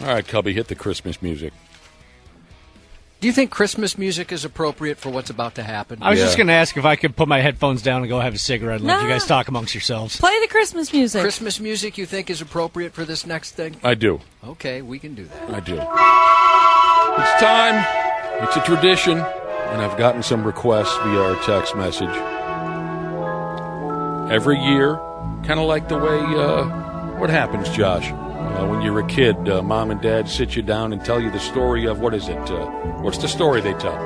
All right, Cubby, hit the Christmas music. Do you think Christmas music is appropriate for what's about to happen? I was just going to ask if I could put my headphones down and go have a cigarette and let you guys talk amongst yourselves. Play the Christmas music. Christmas music you think is appropriate for this next thing? I do. Okay, we can do that. I do. It's time. It's a tradition, and I've gotten some requests via our text message. Every year, kind of like the way, what happens, Josh? When you're a kid, mom and dad sit you down and tell you the story of, what is it? What's the story they tell?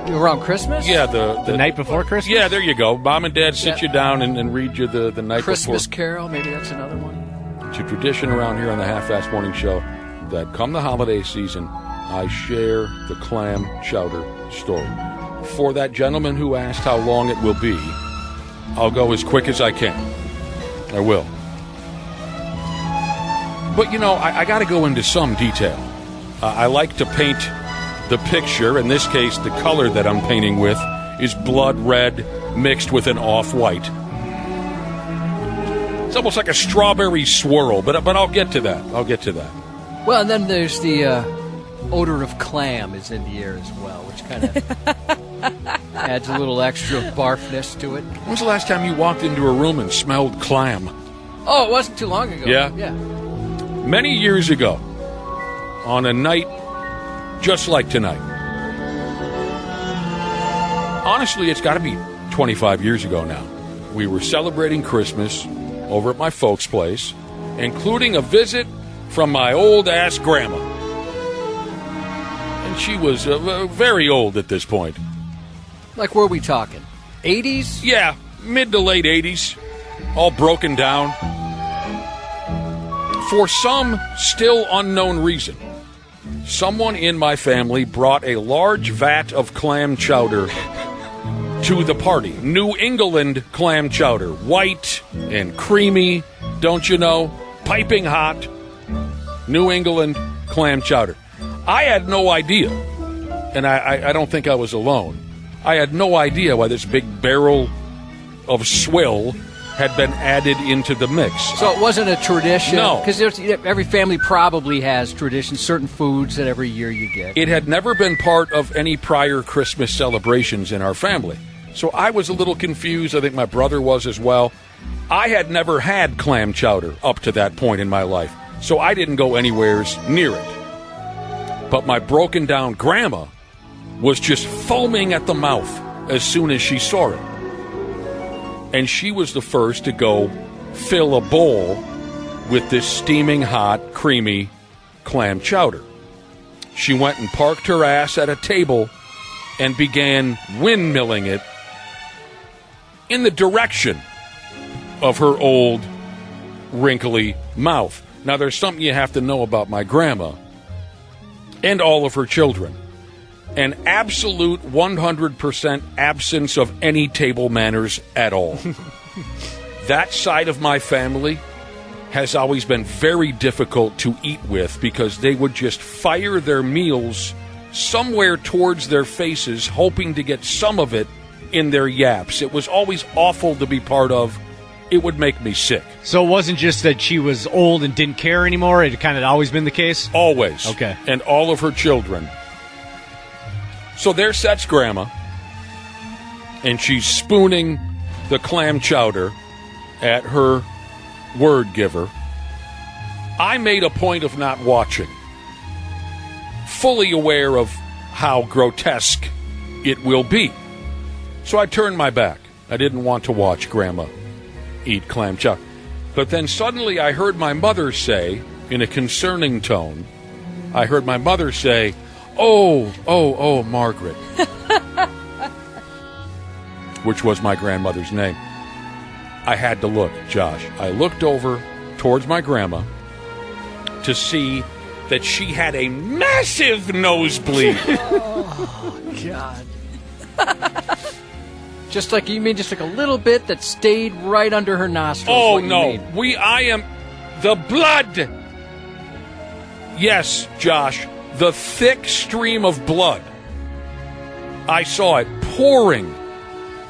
Around Christmas? Yeah, the night before Christmas? Yeah, there you go. Mom and dad sit you down and read you the night Christmas before. Carol, maybe that's another one. It's a tradition around here on the Half-Assed Morning Show that come the holiday season, I share the Clam Chowder story. For that gentleman who asked how long it will be, I'll go as quick as I can. I will. But, you know, I got to go into some detail. I like to paint the picture. In this case, the color that I'm painting with is blood red mixed with an off-white. It's almost like a strawberry swirl, but I'll get to that. Well, and then there's the odor of clam is in the air as well, which kind of adds a little extra barfness to it. When was the last time you walked into a room and smelled clam? Oh, it wasn't too long ago. Yeah? Yeah. Many years ago, on a night just like tonight. Honestly, it's got to be 25 years ago now. We were celebrating Christmas over at my folks' place, including a visit from my old-ass grandma. And she was very old at this point. Like, where are we talking? 80s? Yeah, mid to late 80s. All broken down. For some still unknown reason, someone in my family brought a large vat of clam chowder to the party. New England clam chowder. White and creamy, don't you know? Piping hot. New England clam chowder. I had no idea, and I don't think I was alone. I had no idea why this big barrel of swill had been added into the mix. So it wasn't a tradition? No. Because every family probably has traditions, certain foods that every year you get. It had never been part of any prior Christmas celebrations in our family. So I was a little confused. I think my brother was as well. I had never had clam chowder up to that point in my life, so I didn't go anywhere near it. But my broken down grandma was just foaming at the mouth as soon as she saw it. And she was the first to go fill a bowl with this steaming hot, creamy clam chowder. She went and parked her ass at a table and began windmilling it in the direction of her old, wrinkly mouth. Now, there's something you have to know about my grandma and all of her children. An absolute 100% absence of any table manners at all. That side of my family has always been very difficult to eat with because they would just fire their meals somewhere towards their faces, hoping to get some of it in their yaps. It was always awful to be part of. It would make me sick. So it wasn't just that she was old and didn't care anymore? It had kind of always been the case? Always. Okay. And all of her children. So there sits Grandma, and she's spooning the clam chowder at her word giver. I made a point of not watching, fully aware of how grotesque it will be. So I turned my back. I didn't want to watch Grandma eat clam chowder. But then suddenly I heard my mother say, in a concerning tone, I heard my mother say, Oh, Margaret. Which was my grandmother's name. I had to look, Josh. I looked over towards my grandma to see that she had a massive nosebleed. Oh, God. Just like a little bit that stayed right under her nostrils. Oh, no. I am the blood. Yes, Josh. The thick stream of blood. I saw it pouring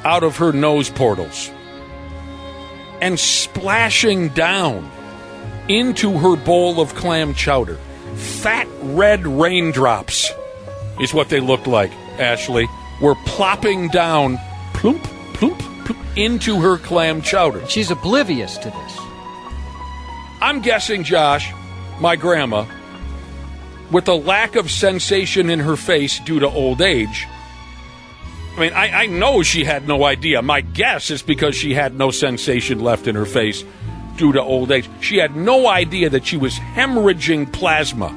out of her nose portals and splashing down into her bowl of clam chowder. fat red raindrops is what they looked like, Ashley, were plopping down, plump, plump, plump, into her clam chowder. She's oblivious to this. I'm guessing, Josh, my grandma, with the lack of sensation in her face due to old age, I mean, I know she had no idea. My guess is because she had no sensation left in her face due to old age. She had no idea that she was hemorrhaging plasma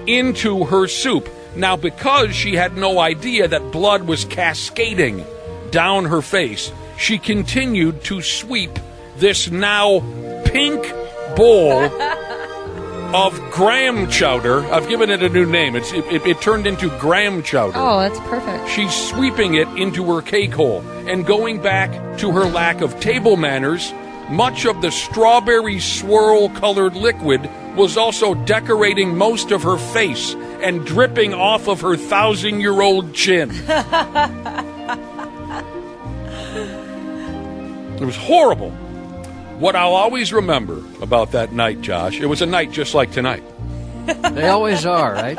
into her soup. Now, because she had no idea that blood was cascading down her face, she continued to sweep this now pink bowl of graham chowder. I've given it a new name. It turned into graham chowder. Oh, that's perfect. She's sweeping it into her cake hole. And going back to her lack of table manners, much of the strawberry swirl-colored liquid was also decorating most of her face and dripping off of her 1,000-year-old chin. It was horrible. What I'll always remember about that night, Josh, it was a night just like tonight. They always are, right?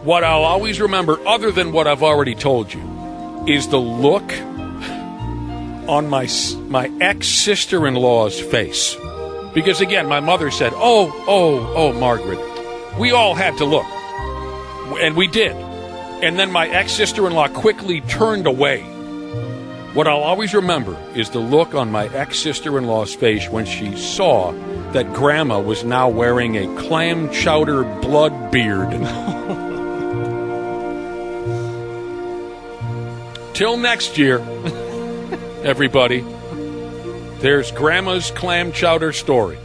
What I'll always remember, other than what I've already told you, is the look on my ex-sister-in-law's face. Because, again, my mother said, oh, Margaret, we all had to look. And we did. And then my ex-sister-in-law quickly turned away. What I'll always remember is the look on my ex-sister-in-law's face when she saw that Grandma was now wearing a clam chowder blood beard. Till next year, everybody, there's Grandma's clam chowder story.